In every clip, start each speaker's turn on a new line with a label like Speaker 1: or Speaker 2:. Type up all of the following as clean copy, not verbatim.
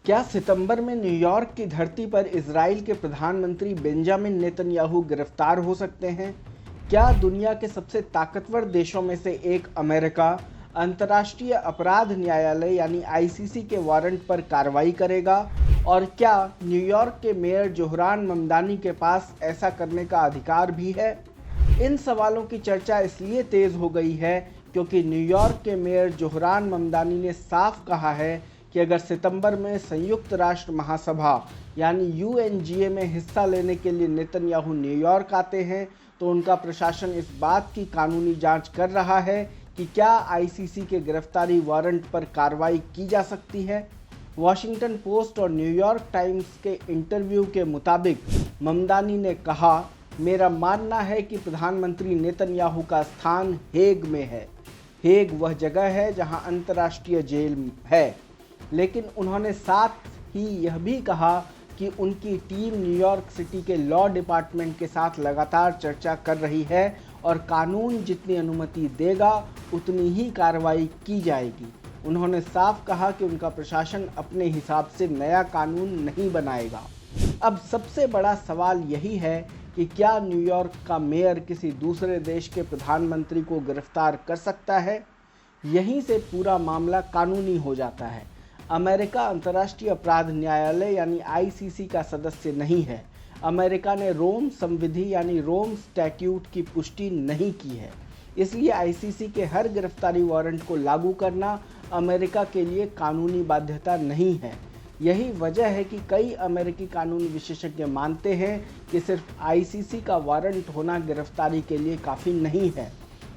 Speaker 1: क्या सितंबर में न्यूयॉर्क की धरती पर इजराइल के प्रधानमंत्री बेंजामिन नेतन्याहू गिरफ्तार हो सकते हैं? क्या दुनिया के सबसे ताकतवर देशों में से एक अमेरिका अंतर्राष्ट्रीय अपराध न्यायालय यानी आईसीसी के वारंट पर कार्रवाई करेगा? और क्या न्यूयॉर्क के मेयर जोहरान ममदानी के पास ऐसा करने का अधिकार भी है? इन सवालों की चर्चा इसलिए तेज हो गई है क्योंकि न्यूयॉर्क के मेयर जोहरान ममदानी ने साफ कहा है कि अगर सितंबर में संयुक्त राष्ट्र महासभा यानी यूएनजीए में हिस्सा लेने के लिए नेतन्याहू न्यूयॉर्क आते हैं तो उनका प्रशासन इस बात की कानूनी जांच कर रहा है कि क्या आईसीसी के गिरफ्तारी वारंट पर कार्रवाई की जा सकती है। वॉशिंगटन पोस्ट और न्यूयॉर्क टाइम्स के इंटरव्यू के मुताबिक ममदानी ने कहा, मेरा मानना है कि प्रधानमंत्री नेतन्याहू का स्थान हेग में है। हेग वह जगह है जहां अंतर्राष्ट्रीय जेल है। लेकिन उन्होंने साथ ही यह भी कहा कि उनकी टीम न्यूयॉर्क सिटी के लॉ डिपार्टमेंट के साथ लगातार चर्चा कर रही है और कानून जितनी अनुमति देगा उतनी ही कार्रवाई की जाएगी। उन्होंने साफ कहा कि उनका प्रशासन अपने हिसाब से नया कानून नहीं बनाएगा। अब सबसे बड़ा सवाल यही है कि क्या न्यूयॉर्क का मेयर किसी दूसरे देश के प्रधानमंत्री को गिरफ्तार कर सकता है? यहीं से पूरा मामला कानूनी हो जाता है। अमेरिका अंतर्राष्ट्रीय अपराध न्यायालय यानी आईसीसी का सदस्य नहीं है। अमेरिका ने रोम संविधि यानी रोम स्टैट्यूट की पुष्टि नहीं की है। इसलिए आईसीसी के हर गिरफ्तारी वारंट को लागू करना अमेरिका के लिए कानूनी बाध्यता नहीं है। यही वजह है कि कई अमेरिकी कानून विशेषज्ञ मानते हैं कि सिर्फ आईसीसी का वारंट होना गिरफ्तारी के लिए काफ़ी नहीं है।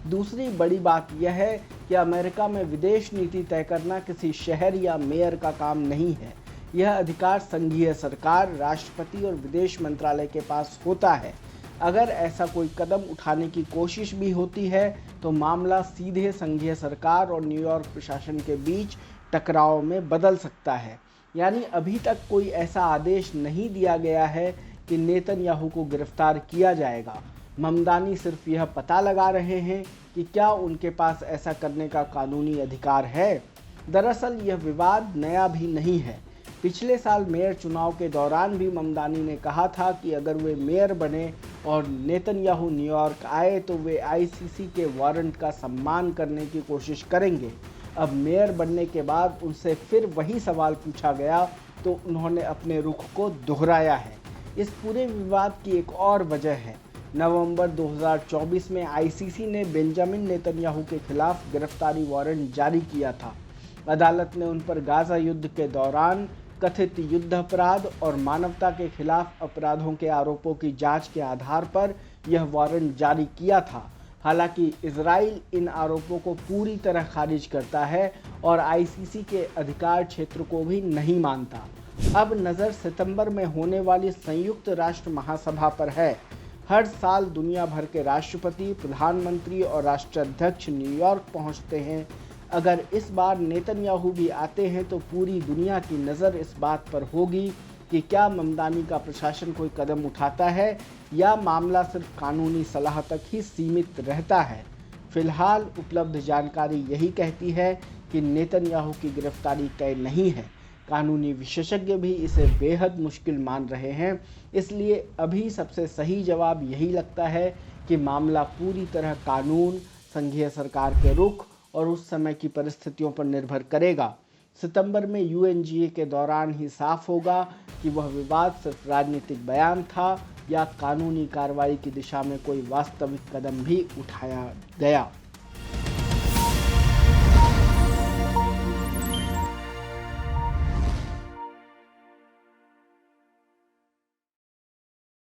Speaker 1: दूसरी बड़ी बात यह है कि अमेरिका में विदेश नीति तय करना किसी शहर या मेयर का काम नहीं है। यह अधिकार संघीय सरकार, राष्ट्रपति और विदेश मंत्रालय के पास होता है। अगर ऐसा कोई कदम उठाने की कोशिश भी होती है तो मामला सीधे संघीय सरकार और न्यूयॉर्क प्रशासन के बीच टकराव में बदल सकता है। यानी अभी तक कोई ऐसा आदेश नहीं दिया गया है कि नेतन्याहू को गिरफ्तार किया जाएगा। ममदानी सिर्फ यह पता लगा रहे हैं कि क्या उनके पास ऐसा करने का कानूनी अधिकार है। दरअसल यह विवाद नया भी नहीं है। पिछले साल मेयर चुनाव के दौरान भी ममदानी ने कहा था कि अगर वे मेयर बने और नेतन्याहू न्यूयॉर्क आए तो वे आईसीसी के वारंट का सम्मान करने की कोशिश करेंगे। अब मेयर बनने के बाद उनसे फिर वही सवाल पूछा गया तो उन्होंने अपने रुख को दोहराया है। इस पूरे विवाद की एक और वजह है। नवंबर 2024 में आईसीसी ने बेंजामिन नेतन्याहू के खिलाफ गिरफ्तारी वारंट जारी किया था। अदालत ने उन पर गाजा युद्ध के दौरान कथित युद्ध अपराध और मानवता के खिलाफ अपराधों के आरोपों की जांच के आधार पर यह वारंट जारी किया था। हालांकि इजराइल इन आरोपों को पूरी तरह खारिज करता है और आईसीसी के अधिकार क्षेत्र को भी नहीं मानता। अब नज़र सितंबर में होने वाली संयुक्त राष्ट्र महासभा पर है। हर साल दुनिया भर के राष्ट्रपति, प्रधानमंत्री और राष्ट्राध्यक्ष न्यूयॉर्क पहुंचते हैं। अगर इस बार नेतन्याहू भी आते हैं तो पूरी दुनिया की नज़र इस बात पर होगी कि क्या ममदानी का प्रशासन कोई कदम उठाता है या मामला सिर्फ कानूनी सलाह तक ही सीमित रहता है। फिलहाल उपलब्ध जानकारी यही कहती है कि नेतन्याहू की गिरफ्तारी तय नहीं है। कानूनी विशेषज्ञ भी इसे बेहद मुश्किल मान रहे हैं। इसलिए अभी सबसे सही जवाब यही लगता है कि मामला पूरी तरह कानून, संघीय सरकार के रुख और उस समय की परिस्थितियों पर निर्भर करेगा। सितंबर में यूएनजीए के दौरान ही साफ होगा कि वह विवाद सिर्फ राजनीतिक बयान था या कानूनी कार्रवाई की दिशा में कोई वास्तविक कदम भी उठाया गया।